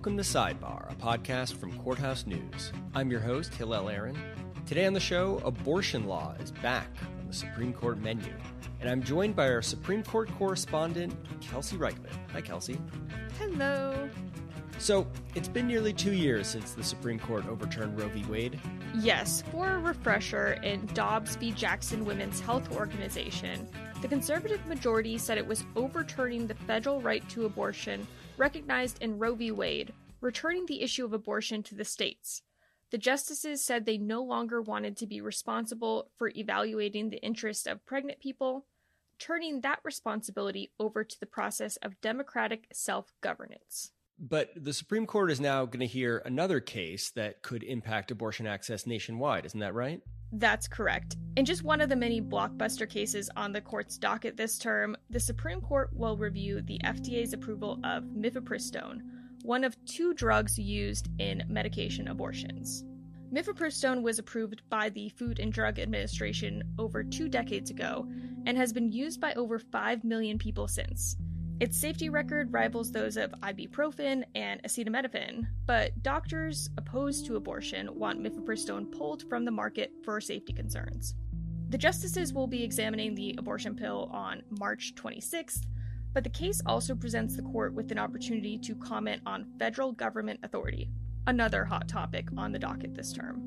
Welcome to Sidebar, a podcast from Courthouse News. I'm your host, Hillel Aaron. Today on the show, abortion law is back on the Supreme Court menu. And I'm joined by our Supreme Court correspondent, Kelsey Reichman. Hi, Kelsey. Hello. So, it's been nearly 2 years since the Supreme Court overturned Roe v. Wade. Yes, for a refresher, in Dobbs v. Jackson Women's Health Organization, the conservative majority said it was overturning the federal right to abortion recognized in Roe v. Wade, returning the issue of abortion to the states. The justices said they no longer wanted to be responsible for evaluating the interests of pregnant people, turning that responsibility over to the process of democratic self-governance. But the Supreme Court is now going to hear another case that could impact abortion access nationwide, isn't that right? That's correct. In just one of the many blockbuster cases on the court's docket this term, the Supreme Court will review the FDA's approval of mifepristone, one of two drugs used in medication abortions. Mifepristone was approved by the Food and Drug Administration over 2 decades ago and has been used by over 5 million people since. Its safety record rivals those of ibuprofen and acetaminophen, but doctors opposed to abortion want mifepristone pulled from the market for safety concerns. The justices will be examining the abortion pill on March 26th, but the case also presents the court with an opportunity to comment on federal government authority, another hot topic on the docket this term.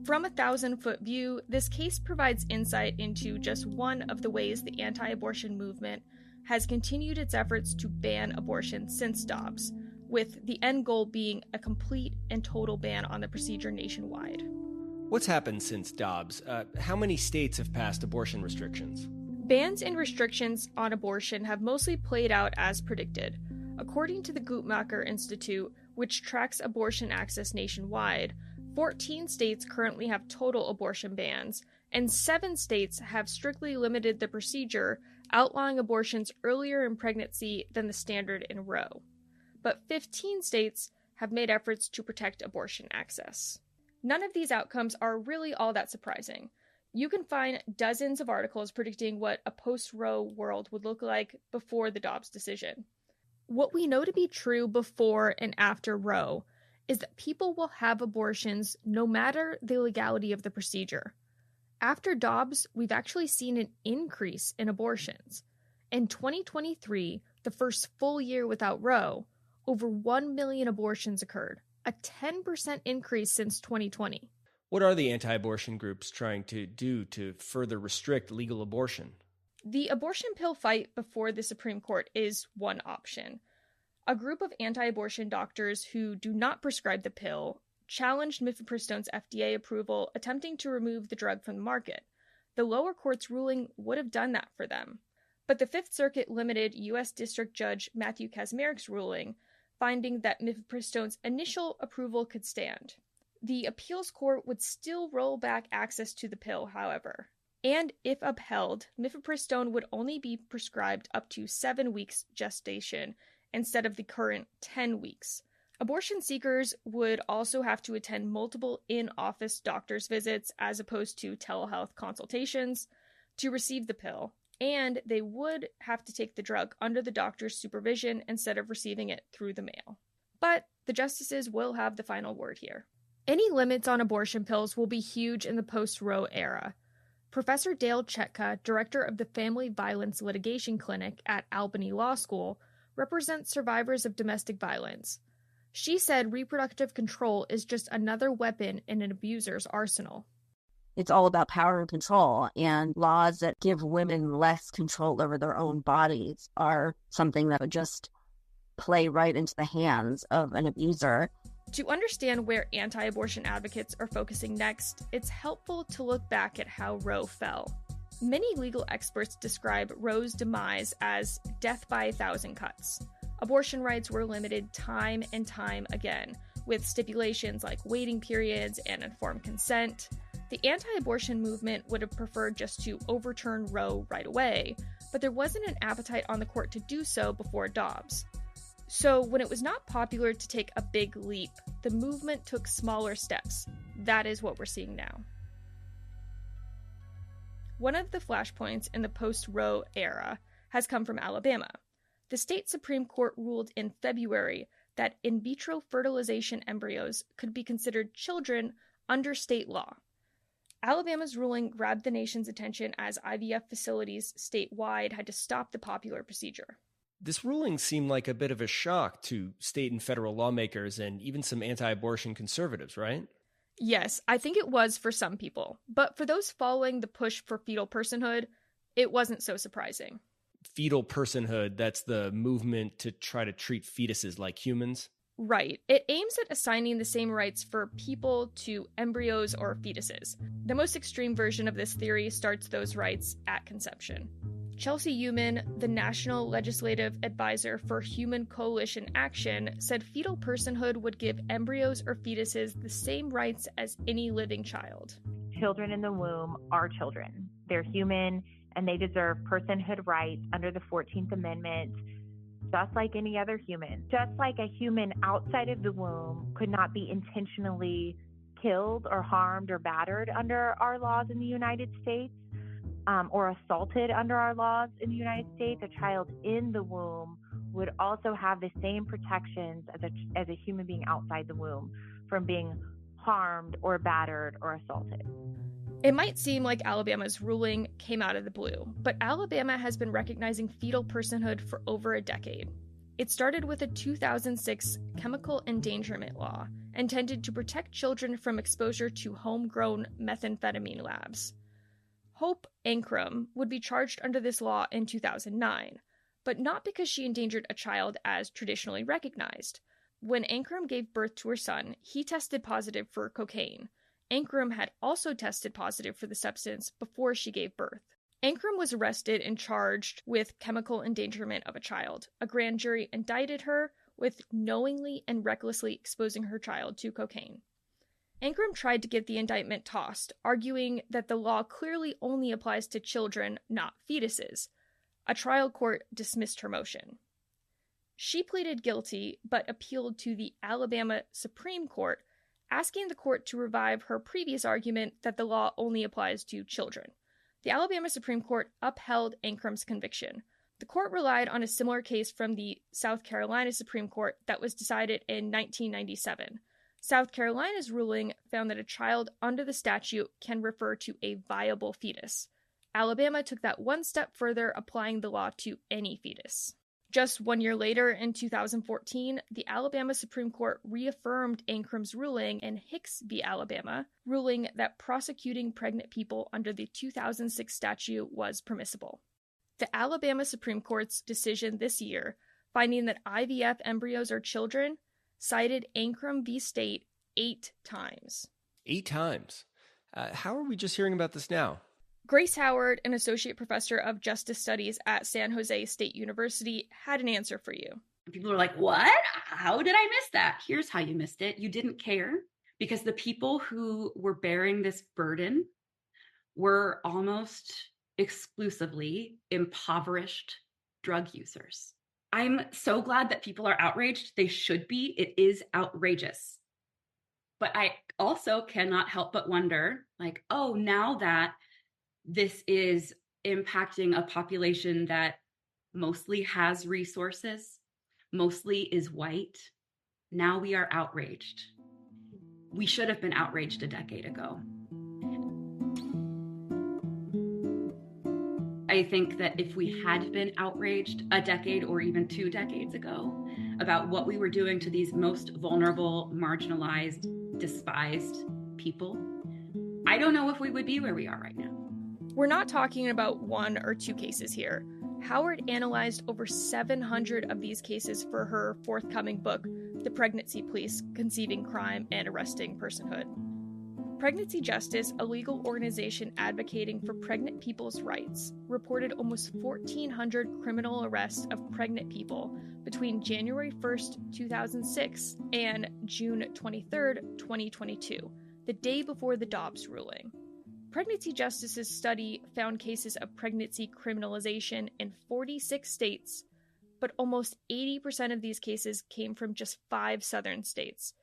From a 1,000-foot view, this case provides insight into just one of the ways the anti-abortion movement has continued its efforts to ban abortion since Dobbs, with the end goal being a complete and total ban on the procedure nationwide. What's happened since Dobbs? How many states have passed abortion restrictions? Bans and restrictions on abortion have mostly played out as predicted. According to the Guttmacher Institute, which tracks abortion access nationwide, 14 states currently have total abortion bans, and 7 states have strictly limited the procedure, outlawing abortions earlier in pregnancy than the standard in Roe. But 15 states have made efforts to protect abortion access. None of these outcomes are really all that surprising. You can find dozens of articles predicting what a post-Roe world would look like before the Dobbs decision. What we know to be true before and after Roe is that people will have abortions no matter the legality of the procedure. After Dobbs, we've actually seen an increase in abortions. In 2023, the first full year without Roe, over 1 million abortions occurred, a 10% increase since 2020. What are the anti-abortion groups trying to do to further restrict legal abortion? The abortion pill fight before the Supreme Court is one option. A group of anti-abortion doctors who do not prescribe the pill challenged mifepristone's FDA approval, attempting to remove the drug from the market. The lower court's ruling would have done that for them. But the Fifth Circuit limited U.S. District Judge Matthew Kaczmarek's ruling, finding that mifepristone's initial approval could stand. The appeals court would still roll back access to the pill, however. And if upheld, mifepristone would only be prescribed up to 7 weeks gestation instead of the current 10 weeks. Abortion seekers would also have to attend multiple in-office doctor's visits as opposed to telehealth consultations to receive the pill, and they would have to take the drug under the doctor's supervision instead of receiving it through the mail. But the justices will have the final word here. Any limits on abortion pills will be huge in the post-Roe era. Professor Dale Chetka, director of the Family Violence Litigation Clinic at Albany Law School, represents survivors of domestic violence. She said reproductive control is just another weapon in an abuser's arsenal. It's all about power and control, and laws that give women less control over their own bodies are something that would just play right into the hands of an abuser. To understand where anti-abortion advocates are focusing next, it's helpful to look back at how Roe fell. Many legal experts describe Roe's demise as death by 1,000 cuts. Abortion rights were limited time and time again, with stipulations like waiting periods and informed consent. The anti-abortion movement would have preferred just to overturn Roe right away, but there wasn't an appetite on the court to do so before Dobbs. So when it was not popular to take a big leap, the movement took smaller steps. That is what we're seeing now. One of the flashpoints in the post-Roe era has come from Alabama. The state Supreme Court ruled in February that in vitro fertilization embryos could be considered children under state law. Alabama's ruling grabbed the nation's attention as IVF facilities statewide had to stop the popular procedure. This ruling seemed like a bit of a shock to state and federal lawmakers and even some anti-abortion conservatives, right? Yes, I think it was for some people, but for those following the push for fetal personhood, it wasn't so surprising. Fetal personhood, that's the movement to try to treat fetuses like humans? Right. It aims at assigning the same rights for people to embryos or fetuses. The most extreme version of this theory starts those rights at conception. Chelsea Human, the National Legislative Advisor for Human Coalition Action, said fetal personhood would give embryos or fetuses the same rights as any living child. Children in the womb are children. They're human, and they deserve personhood rights under the 14th Amendment, just like any other human. Just like a human outside of the womb could not be intentionally killed or harmed or battered under our laws in the United States, or assaulted under our laws in the United States, a child in the womb would also have the same protections as a human being outside the womb from being harmed or battered or assaulted. It might seem like Alabama's ruling came out of the blue, but Alabama has been recognizing fetal personhood for over a decade. It started with a 2006 chemical endangerment law intended to protect children from exposure to homegrown methamphetamine labs. Hope Ankrum would be charged under this law in 2009, but not because she endangered a child as traditionally recognized. When Ankrum gave birth to her son, he tested positive for cocaine. Ankrum had also tested positive for the substance before she gave birth. Ankrum was arrested and charged with chemical endangerment of a child. A grand jury indicted her with knowingly and recklessly exposing her child to cocaine. Ankrum tried to get the indictment tossed, arguing that the law clearly only applies to children, not fetuses. A trial court dismissed her motion. She pleaded guilty, but appealed to the Alabama Supreme Court, asking the court to revive her previous argument that the law only applies to children. The Alabama Supreme Court upheld Ankrum's conviction. The court relied on a similar case from the South Carolina Supreme Court that was decided in 1997. South Carolina's ruling found that a child under the statute can refer to a viable fetus. Alabama took that one step further, applying the law to any fetus. Just 1 year later, in 2014, the Alabama Supreme Court reaffirmed Ankrum's ruling in Hicks v. Alabama, ruling that prosecuting pregnant people under the 2006 statute was permissible. The Alabama Supreme Court's decision this year, finding that IVF embryos are children, cited Ankrum v. State 8 times. 8 times? How are we just hearing about this now? Grace Howard, an associate professor of justice studies at San Jose State University, had an answer for you. People are like, what? How did I miss that? Here's how you missed it. You didn't care because the people who were bearing this burden were almost exclusively impoverished drug users. I'm so glad that people are outraged. They should be. It is outrageous. But I also cannot help but wonder, like, oh, now that this is impacting a population that mostly has resources, mostly is white, now we are outraged. We should have been outraged a decade ago. I think that if we had been outraged a decade or even 2 decades ago about what we were doing to these most vulnerable, marginalized, despised people, I don't know if we would be where we are right now. We're not talking about 1 or 2 cases here. Howard analyzed over 700 of these cases for her forthcoming book, The Pregnancy Police: Conceiving Crime and Arresting Personhood. Pregnancy Justice, a legal organization advocating for pregnant people's rights, reported almost 1,400 criminal arrests of pregnant people between January 1st, 2006 and June 23rd, 2022, the day before the Dobbs ruling. Pregnancy Justice's study found cases of pregnancy criminalization in 46 states, but almost 80% of these cases came from just 5 southern states.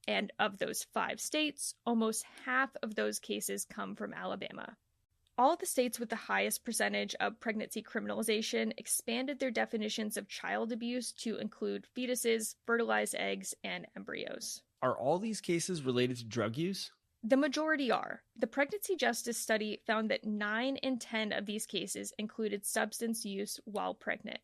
And of those 5 states, almost half of those cases come from Alabama. All of the states with the highest percentage of pregnancy criminalization expanded their definitions of child abuse to include fetuses, fertilized eggs, and embryos. Are all these cases related to drug use? The majority are. The Pregnancy Justice Study found that 9 in 10 of these cases included substance use while pregnant.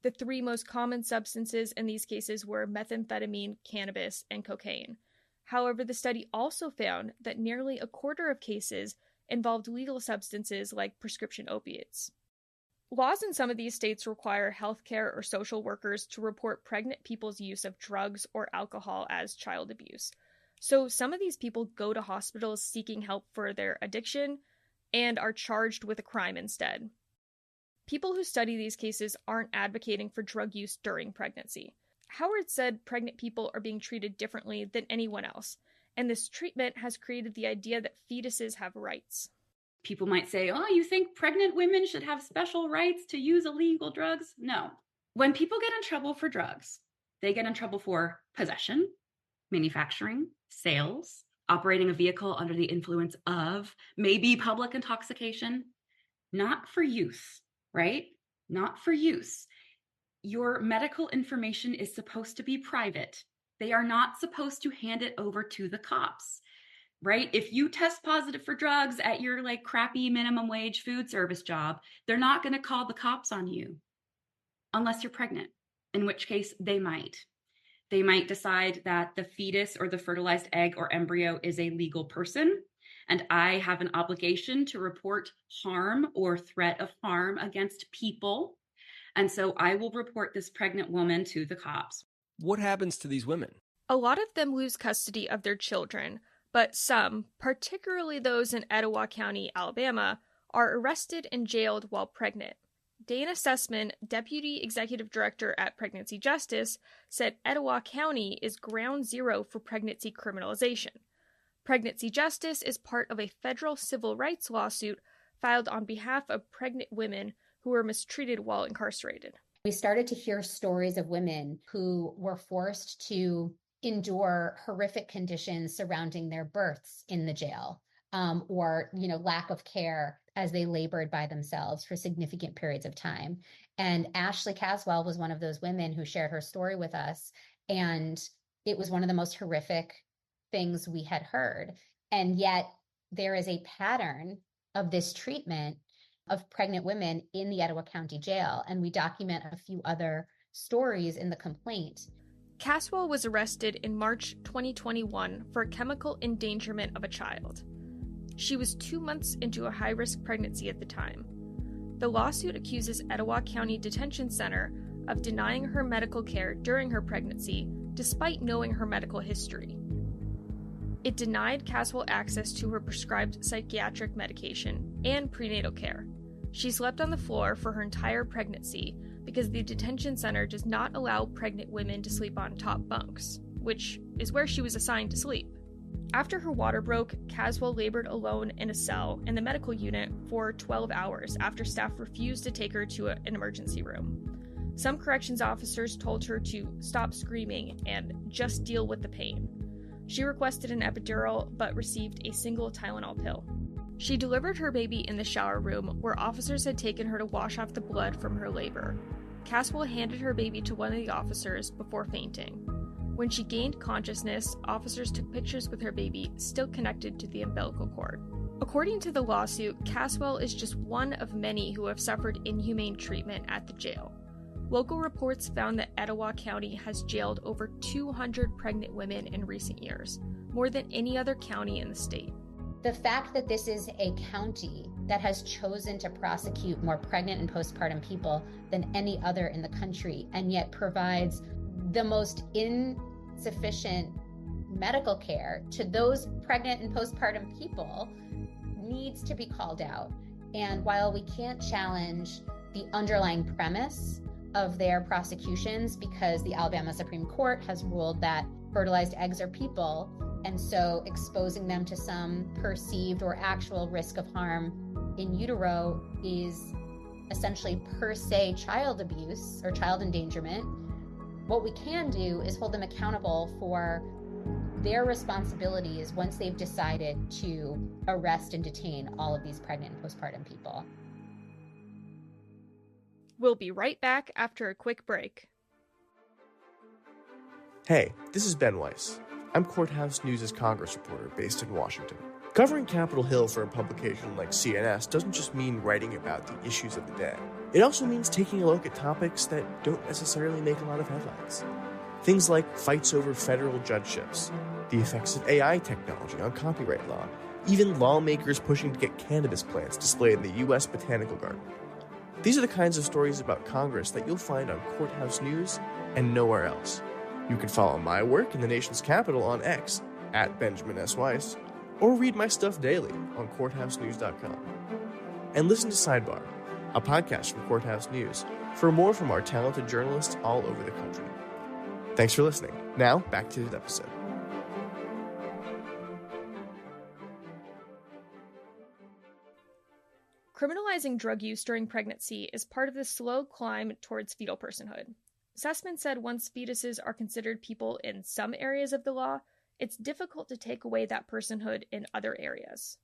The 3 most common substances in these cases were methamphetamine, cannabis, and cocaine. However, the study also found that nearly a quarter of cases involved legal substances like prescription opiates. Laws in some of these states require healthcare or social workers to report pregnant people's use of drugs or alcohol as child abuse. So some of these people go to hospitals seeking help for their addiction and are charged with a crime instead. People who study these cases aren't advocating for drug use during pregnancy. Howard said pregnant people are being treated differently than anyone else, and this treatment has created the idea that fetuses have rights. People might say, oh, you think pregnant women should have special rights to use illegal drugs? No. When people get in trouble for drugs, they get in trouble for possession, manufacturing, sales, operating a vehicle under the influence of, maybe public intoxication, not for use, right? Not for use. Your medical information is supposed to be private. They are not supposed to hand it over to the cops, right? If you test positive for drugs at your crappy minimum wage food service job, they're not going to call the cops on you unless you're pregnant, in which case they might. They might decide that the fetus or the fertilized egg or embryo is a legal person, and I have an obligation to report harm or threat of harm against people. And so I will report this pregnant woman to the cops. What happens to these women? A lot of them lose custody of their children, but some, particularly those in Etowah County, Alabama, are arrested and jailed while pregnant. Dana Sussman, Deputy Executive Director at Pregnancy Justice, said Etowah County is ground zero for pregnancy criminalization. Pregnancy Justice is part of a federal civil rights lawsuit filed on behalf of pregnant women who were mistreated while incarcerated. We started to hear stories of women who were forced to endure horrific conditions surrounding their births in the jail, or lack of care as they labored by themselves for significant periods of time. And Ashley Caswell was one of those women who shared her story with us, and it was one of the most horrific things we had heard. And yet there is a pattern of this treatment of pregnant women in the Etowah County Jail, and we document a few other stories in the complaint. Caswell was arrested in March 2021 for chemical endangerment of a child. She was 2 months into a high-risk pregnancy at the time. The lawsuit accuses Etowah County Detention Center of denying her medical care during her pregnancy, despite knowing her medical history. It denied Caswell access to her prescribed psychiatric medication and prenatal care. She slept on the floor for her entire pregnancy because the detention center does not allow pregnant women to sleep on top bunks, which is where she was assigned to sleep. After her water broke, Caswell labored alone in a cell in the medical unit for 12 hours after staff refused to take her to an emergency room. Some corrections officers told her to stop screaming and just deal with the pain. She requested an epidural but received a single Tylenol pill. She delivered her baby in the shower room where officers had taken her to wash off the blood from her labor. Caswell handed her baby to one of the officers before fainting. When she gained consciousness, officers took pictures with her baby still connected to the umbilical cord. According to the lawsuit, Caswell is just one of many who have suffered inhumane treatment at the jail. Local reports found that Etowah County has jailed over 200 pregnant women in recent years, more than any other county in the state. The fact that this is a county that has chosen to prosecute more pregnant and postpartum people than any other in the country, and yet provides the most insufficient medical care to those pregnant and postpartum people, needs to be called out. And while we can't challenge the underlying premise of their prosecutions, because the Alabama Supreme Court has ruled that fertilized eggs are people, and so exposing them to some perceived or actual risk of harm in utero is essentially per se child abuse or child endangerment, what we can do is hold them accountable for their responsibility is once they've decided to arrest and detain all of these pregnant and postpartum people. We'll be right back after a quick break. Hey, this is Ben Weiss. I'm Courthouse News' Congress reporter based in Washington. Covering Capitol Hill for a publication like CNS doesn't just mean writing about the issues of the day. It also means taking a look at topics that don't necessarily make a lot of headlines. Things like fights over federal judgeships, the effects of AI technology on copyright law, even lawmakers pushing to get cannabis plants displayed in the U.S. Botanical Garden. These are the kinds of stories about Congress that you'll find on Courthouse News and nowhere else. You can follow my work in the nation's capital on X, @BenjaminSWeiss, or read my stuff daily on courthousenews.com. And listen to Sidebar, a podcast from Courthouse News, for more from our talented journalists all over the country. Thanks for listening. Now, back to the episode. Criminalizing drug use during pregnancy is part of the slow climb towards fetal personhood. Sussman said once fetuses are considered people in some areas of the law, it's difficult to take away that personhood in other areas.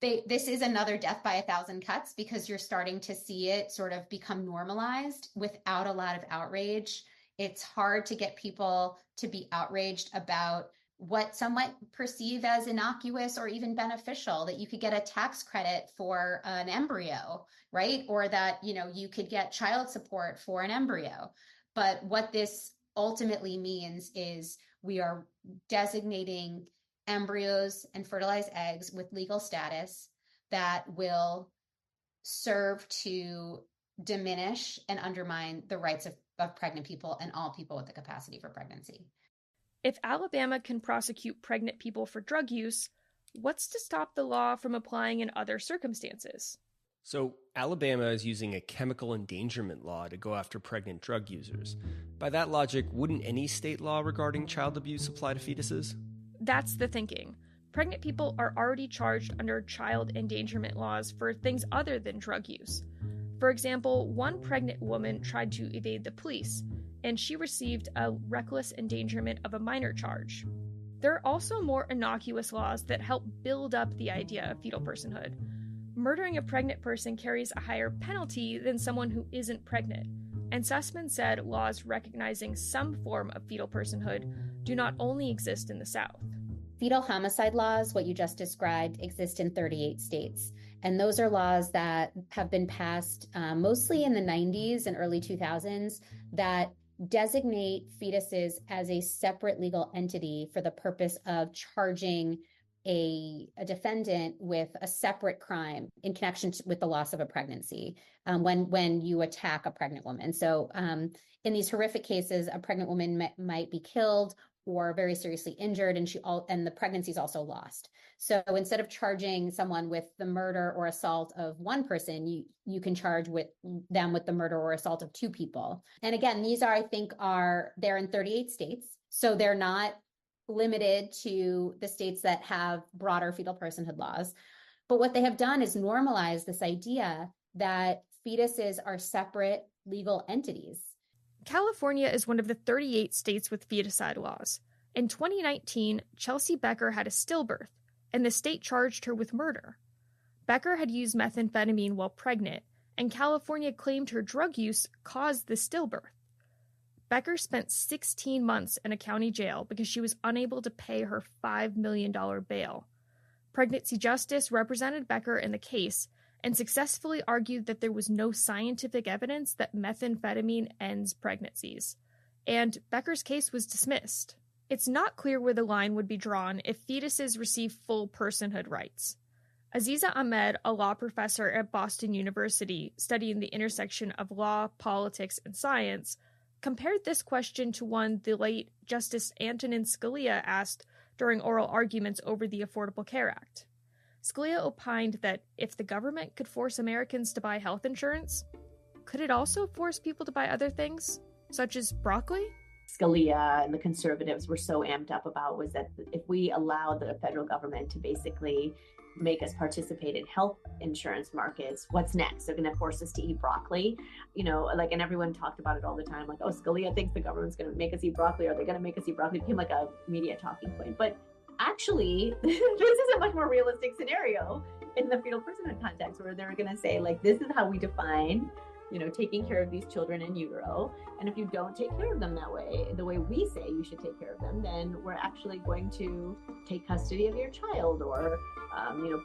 This is another death by 1,000 cuts because you're starting to see it sort of become normalized without a lot of outrage. It's hard to get people to be outraged about what some might perceive as innocuous or even beneficial, that you could get a tax credit for an embryo, right? Or that, you could get child support for an embryo. But what this ultimately means is we are designating embryos and fertilized eggs with legal status that will serve to diminish and undermine the rights of pregnant people and all people with the capacity for pregnancy. If Alabama can prosecute pregnant people for drug use, what's to stop the law from applying in other circumstances? So, Alabama is using a chemical endangerment law to go after pregnant drug users. By that logic, wouldn't any state law regarding child abuse apply to fetuses? That's the thinking. Pregnant people are already charged under child endangerment laws for things other than drug use. For example, one pregnant woman tried to evade the police, and she received a reckless endangerment of a minor charge. There are also more innocuous laws that help build up the idea of fetal personhood. Murdering a pregnant person carries a higher penalty than someone who isn't pregnant, and Sussman said laws recognizing some form of fetal personhood do not only exist in the South. Fetal homicide laws, what you just described, exist in 38 states. And those are laws that have been passed mostly in the 90s and early 2000s that designate fetuses as a separate legal entity for the purpose of charging a defendant with a separate crime in connection with the loss of a pregnancy when you attack a pregnant woman. So in these horrific cases, a pregnant woman might be killed or very seriously injured, and the pregnancy is also lost. So instead of charging someone with the murder or assault of one person, you can charge them with the murder or assault of two people. And again, these they're in 38 states, so they're not limited to the states that have broader fetal personhood laws. But what they have done is normalize this idea that fetuses are separate legal entities. California is one of the 38 states with feticide laws. In 2019, Chelsea Becker had a stillbirth, and the state charged her with murder. Becker had used methamphetamine while pregnant, and California claimed her drug use caused the stillbirth. Becker spent 16 months in a county jail because she was unable to pay her $5 million bail. Pregnancy Justice represented Becker in the case and successfully argued that there was no scientific evidence that methamphetamine ends pregnancies, and Becker's case was dismissed. It's not clear where the line would be drawn if fetuses receive full personhood rights. Aziza Ahmed, a law professor at Boston University studying the intersection of law, politics, and science, compared this question to one the late Justice Antonin Scalia asked during oral arguments over the Affordable Care Act. Scalia opined that if the government could force Americans to buy health insurance, could it also force people to buy other things, such as broccoli? Scalia and the conservatives were so amped up about was that if we allow the federal government to basically make us participate in health insurance markets, what's next? They're going to force us to eat broccoli, and everyone talked about it all the time. Like, oh, Scalia thinks the government's going to make us eat broccoli. Are they going to make us eat broccoli? It became like a media talking point. But actually, this is a much more realistic scenario in the fetal personhood context, where they're going to say, like, this is how we define taking care of these children in utero. And if you don't take care of them that way, the way we say you should take care of them, then we're actually going to take custody of your child or,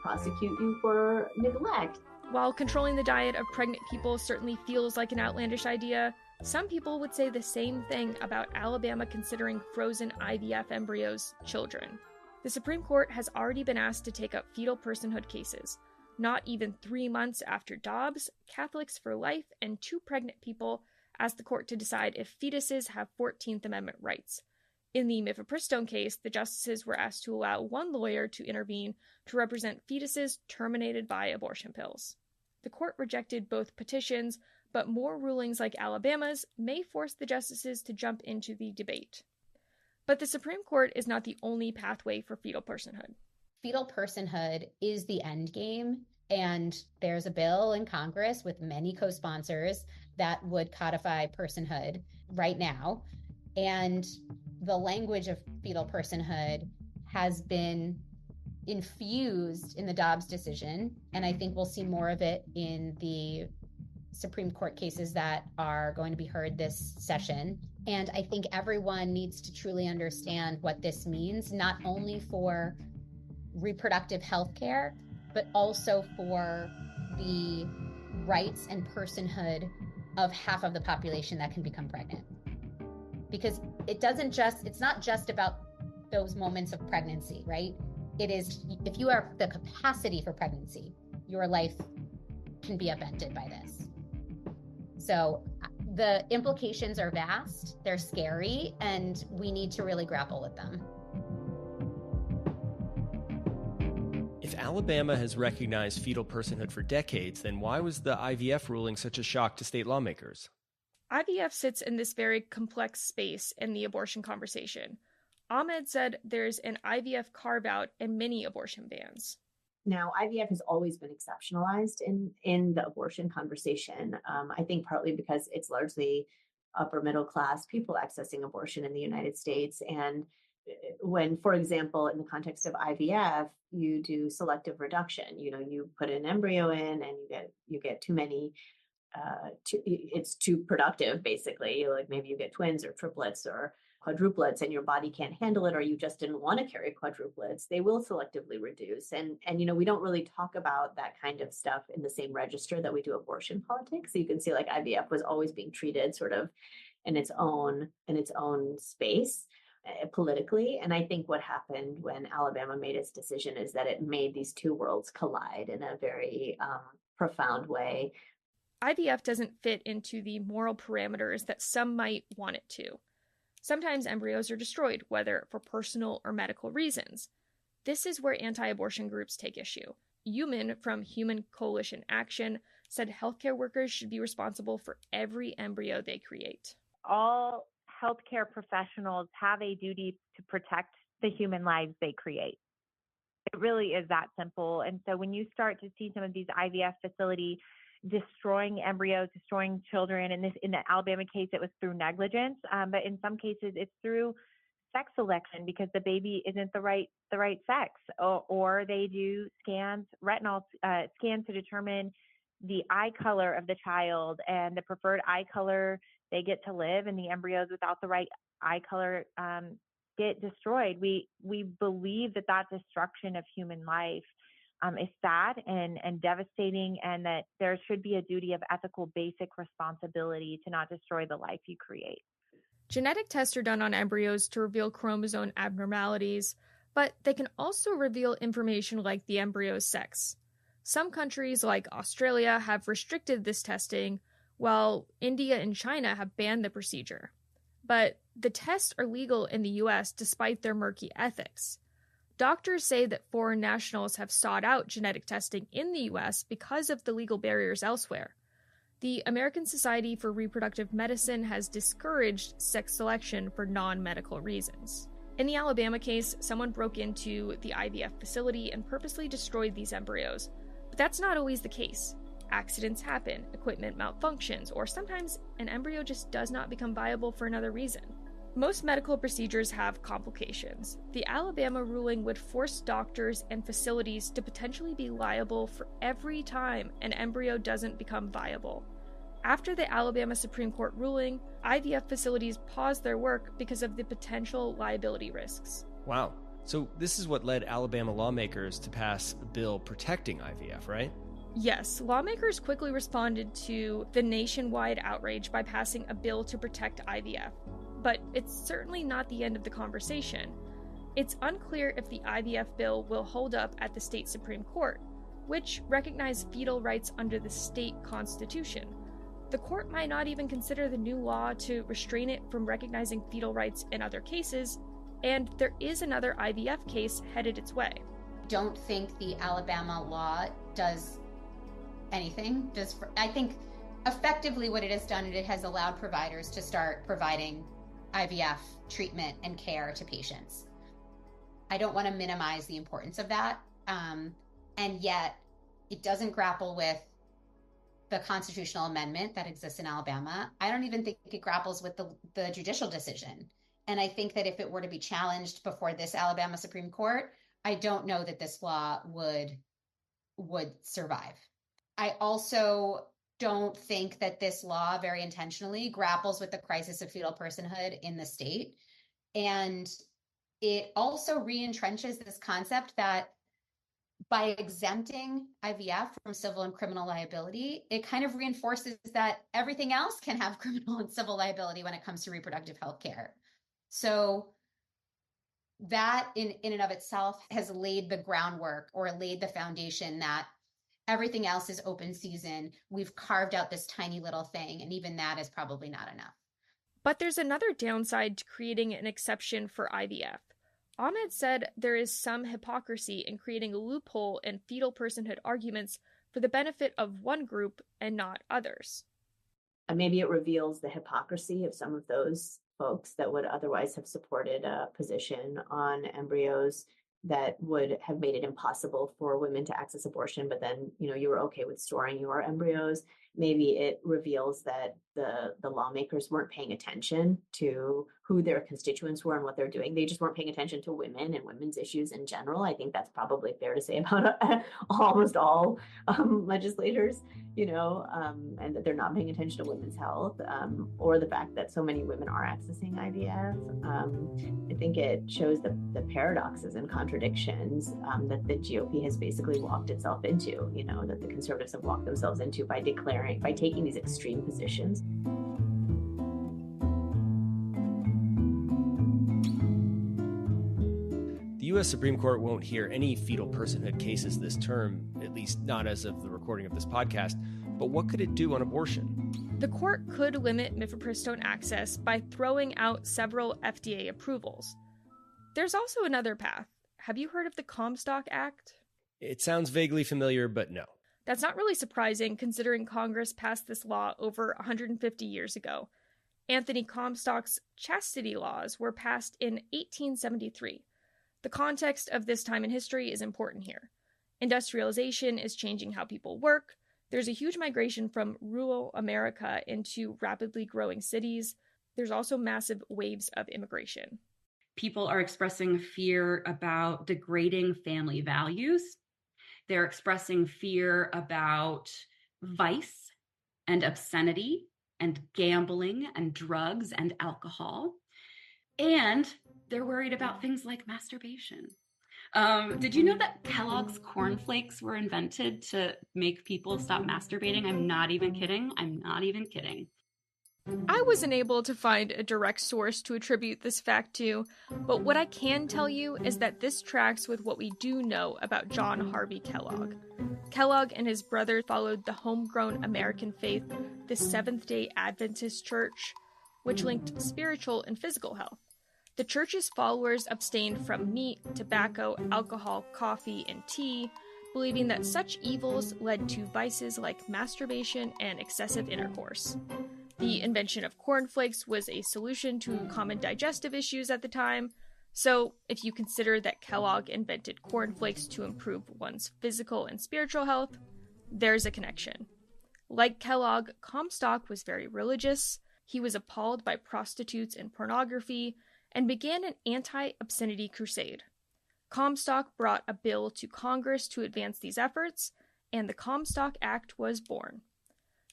prosecute you for neglect. While controlling the diet of pregnant people certainly feels like an outlandish idea, some people would say the same thing about Alabama considering frozen IVF embryos children. The Supreme Court has already been asked to take up fetal personhood cases. Not even 3 months after Dobbs, Catholics for Life and 2 pregnant people asked the court to decide if fetuses have 14th Amendment rights. In the mifepristone case, the justices were asked to allow one lawyer to intervene to represent fetuses terminated by abortion pills. The court rejected both petitions, but more rulings like Alabama's may force the justices to jump into the debate. But the Supreme Court is not the only pathway for fetal personhood. Fetal personhood is the end game, and there's a bill in Congress with many co-sponsors that would codify personhood right now. And the language of fetal personhood has been infused in the Dobbs decision, and I think we'll see more of it in the Supreme Court cases that are going to be heard this session. And I think everyone needs to truly understand what this means, not only for reproductive health care, but also for the rights and personhood of half of the population that can become pregnant. Because it's not just about those moments of pregnancy, right? It is, if you have the capacity for pregnancy, your life can be upended by this. So the implications are vast, they're scary, and we need to really grapple with them. If Alabama has recognized fetal personhood for decades, then why was the IVF ruling such a shock to state lawmakers? IVF sits in this very complex space in the abortion conversation. Ahmed said there's an IVF carve-out and many abortion bans. Now, IVF has always been exceptionalized in the abortion conversation. I think partly because it's largely upper middle class people accessing abortion in the United States. And when, for example, in the context of IVF, you do selective reduction, you put an embryo in and you get too many, it's too productive, basically. Like maybe you get twins or triplets or quadruplets and your body can't handle it, or you just didn't want to carry quadruplets, they will selectively reduce. And we don't really talk about that kind of stuff in the same register that we do abortion politics. So you can see like IVF was always being treated sort of in its own space politically. And I think what happened when Alabama made its decision is that it made these two worlds collide in a very profound way. IVF doesn't fit into the moral parameters that some might want it to. Sometimes embryos are destroyed, whether for personal or medical reasons. This is where anti-abortion groups take issue. Human from Human Coalition Action said healthcare workers should be responsible for every embryo they create. All healthcare professionals have a duty to protect the human lives they create. It really is that simple. And so when you start to see some of these IVF facilities destroying embryos, destroying children, and in the Alabama case, it was through negligence, but in some cases it's through sex selection because the baby isn't the right sex, or they do retinal scans to determine the eye color of the child, and the preferred eye color they get to live, and the embryos without the right eye color get destroyed. We believe that destruction of human life is sad and devastating, and that there should be a duty of ethical basic responsibility to not destroy the life you create. Genetic tests are done on embryos to reveal chromosome abnormalities, but they can also reveal information like the embryo's sex. Some countries, like Australia, have restricted this testing, while India and China have banned the procedure. But the tests are legal in the US despite their murky ethics. Doctors say that foreign nationals have sought out genetic testing in the US because of the legal barriers elsewhere. The American Society for Reproductive Medicine has discouraged sex selection for non-medical reasons. In the Alabama case, someone broke into the IVF facility and purposely destroyed these embryos. But that's not always the case. Accidents happen, equipment malfunctions, or sometimes an embryo just does not become viable for another reason. Most medical procedures have complications. The Alabama ruling would force doctors and facilities to potentially be liable for every time an embryo doesn't become viable. After the Alabama Supreme Court ruling, IVF facilities paused their work because of the potential liability risks. Wow. So this is what led Alabama lawmakers to pass a bill protecting IVF, right? Yes, lawmakers quickly responded to the nationwide outrage by passing a bill to protect IVF. But it's certainly not the end of the conversation. It's unclear if the IVF bill will hold up at the state Supreme Court, which recognize fetal rights under the state constitution. The court might not even consider the new law to restrain it from recognizing fetal rights in other cases, and there is another IVF case headed its way. Don't think the Alabama law does anything. I think effectively what it has done, it has allowed providers to start providing IVF treatment and care to patients. I don't want to minimize the importance of that, and yet it doesn't grapple with the constitutional amendment that exists in Alabama. I don't even think it grapples with the judicial decision. And I think that if it were to be challenged before this Alabama Supreme Court, I don't know that this law would survive. I also don't think that this law very intentionally grapples with the crisis of fetal personhood in the state. And it also re-entrenches this concept that by exempting IVF from civil and criminal liability, it kind of reinforces that everything else can have criminal and civil liability when it comes to reproductive health care. So that in and of itself has laid the groundwork or laid the foundation that everything else is open season. We've carved out this tiny little thing, and even that is probably not enough. But there's another downside to creating an exception for IVF. Ahmed said there is some hypocrisy in creating a loophole in fetal personhood arguments for the benefit of one group and not others. And maybe it reveals the hypocrisy of some of those folks that would otherwise have supported a position on embryos that would have made it impossible for women to access abortion, but then, you were okay with storing your embryos. Maybe it reveals that the lawmakers weren't paying attention to who their constituents were and what they're doing. They just weren't paying attention to women and women's issues in general. I think that's probably fair to say about almost all legislators, and that they're not paying attention to women's health, or the fact that so many women are accessing IVF. I think it shows the paradoxes and contradictions that the GOP has basically walked itself into, that the conservatives have walked themselves into by taking these extreme positions. The U.S. Supreme Court won't hear any fetal personhood cases this term, at least not as of the recording of this podcast. But what could it do on abortion? The court could limit mifepristone access by throwing out several FDA approvals. There's also another path. Have you heard of the Comstock Act? It sounds vaguely familiar, but no. That's not really surprising, considering Congress passed this law over 150 years ago. Anthony Comstock's chastity laws were passed in 1873. The context of this time in history is important here. Industrialization is changing how people work. There's a huge migration from rural America into rapidly growing cities. There's also massive waves of immigration. People are expressing fear about degrading family values. They're expressing fear about vice and obscenity and gambling and drugs and alcohol. And they're worried about things like masturbation. Did you know that Kellogg's cornflakes were invented to make people stop masturbating? I'm not even kidding. I wasn't able to find a direct source to attribute this fact to, but what I can tell you is that this tracks with what we do know about John Harvey Kellogg. Kellogg and his brother followed the homegrown American faith, the Seventh-day Adventist Church, which linked spiritual and physical health. The church's followers abstained from meat, tobacco, alcohol, coffee, and tea, believing that such evils led to vices like masturbation and excessive intercourse. The invention of cornflakes was a solution to common digestive issues at the time, so if you consider that Kellogg invented cornflakes to improve one's physical and spiritual health, there's a connection. Like Kellogg, Comstock was very religious, he was appalled by prostitutes and pornography, and began an anti-obscenity crusade. Comstock brought a bill to Congress to advance these efforts, and the Comstock Act was born.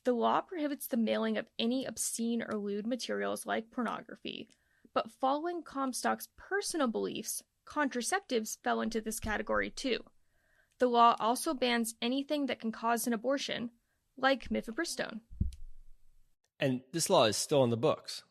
The law prohibits the mailing of any obscene or lewd materials like pornography, but following Comstock's personal beliefs, contraceptives fell into this category too. The law also bans anything that can cause an abortion, like mifepristone. And this law is still in the books.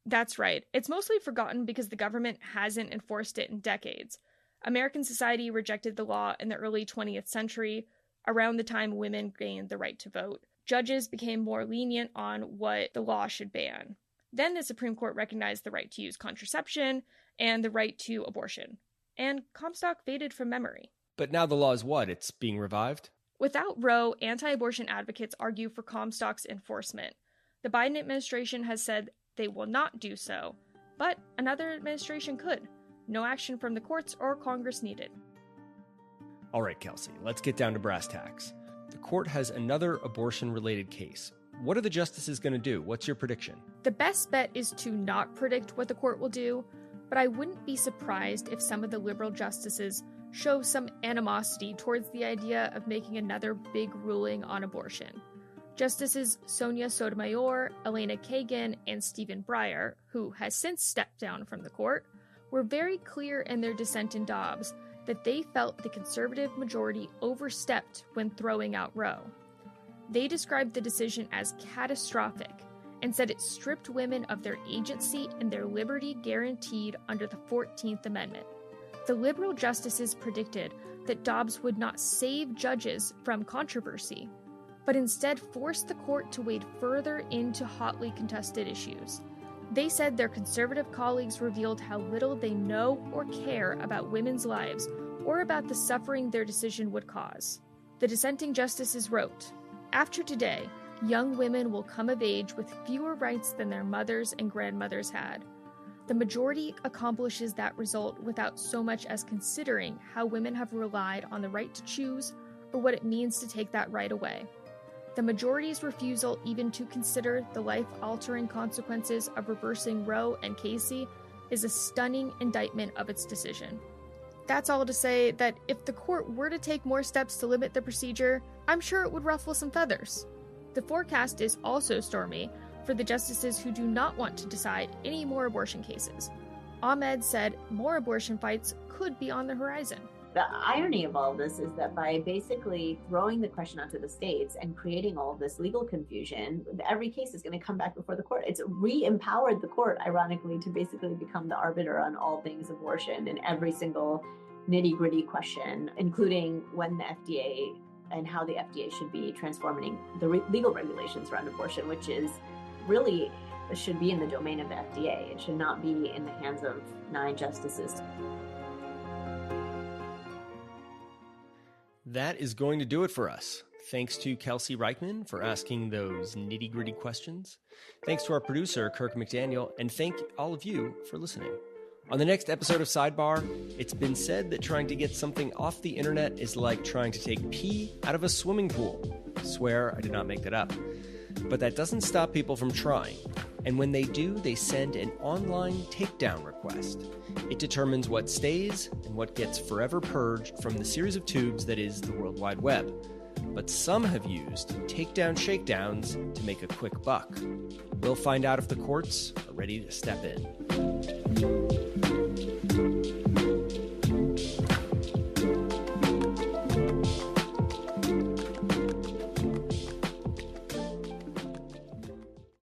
That's right. It's mostly forgotten because the government hasn't enforced it in decades. American society rejected the law in the early 20th century, around the time women gained the right to vote. Judges became more lenient on what the law should ban. Then the Supreme Court recognized the right to use contraception and the right to abortion. And Comstock faded from memory. But now the law is what? It's being revived? Without Roe, anti-abortion advocates argue for Comstock's enforcement. The Biden administration has said they will not do so, but another administration could. No action from the courts or Congress needed. All right, Kelsey, let's get down to brass tacks. The court has another abortion-related case. What are the justices going to do? What's your prediction? The best bet is to not predict what the court will do, but I wouldn't be surprised if some of the liberal justices show some animosity towards the idea of making another big ruling on abortion. Justices Sonia Sotomayor, Elena Kagan, and Stephen Breyer, who has since stepped down from the court, were very clear in their dissent in Dobbs that they felt the conservative majority overstepped when throwing out Roe. They described the decision as catastrophic and said it stripped women of their agency and their liberty guaranteed under the 14th Amendment. The liberal justices predicted that Dobbs would not save judges from controversy, but instead force the court to wade further into hotly contested issues. They said their conservative colleagues revealed how little they know or care about women's lives or about the suffering their decision would cause. The dissenting justices wrote, "After today, young women will come of age with fewer rights than their mothers and grandmothers had. The majority accomplishes that result without so much as considering how women have relied on the right to choose or what it means to take that right away. The majority's refusal even to consider the life-altering consequences of reversing Roe and Casey is a stunning indictment of its decision." That's all to say that if the court were to take more steps to limit the procedure, I'm sure it would ruffle some feathers. The forecast is also stormy for the justices who do not want to decide any more abortion cases. Ahmed said more abortion fights could be on the horizon. The irony of all this is that by basically throwing the question onto the states and creating all of this legal confusion, every case is going to come back before the court. It's re-empowered the court, ironically, to basically become the arbiter on all things abortion in every single nitty-gritty question, including when the FDA and how the FDA should be transforming the legal regulations around abortion, which is really should be in the domain of the FDA. It should not be in the hands of 9 justices. That is going to do it for us. Thanks to Kelsey Reichman for asking those nitty-gritty questions. Thanks to our producer, Kirk McDaniel, and thank all of you for listening. On the next episode of Sidebar, it's been said that trying to get something off the internet is like trying to take pee out of a swimming pool. I swear I did not make that up. But that doesn't stop people from trying. And when they do, they send an online takedown request. It determines what stays and what gets forever purged from the series of tubes that is the World Wide Web. But some have used takedown shakedowns to make a quick buck. We'll find out if the courts are ready to step in.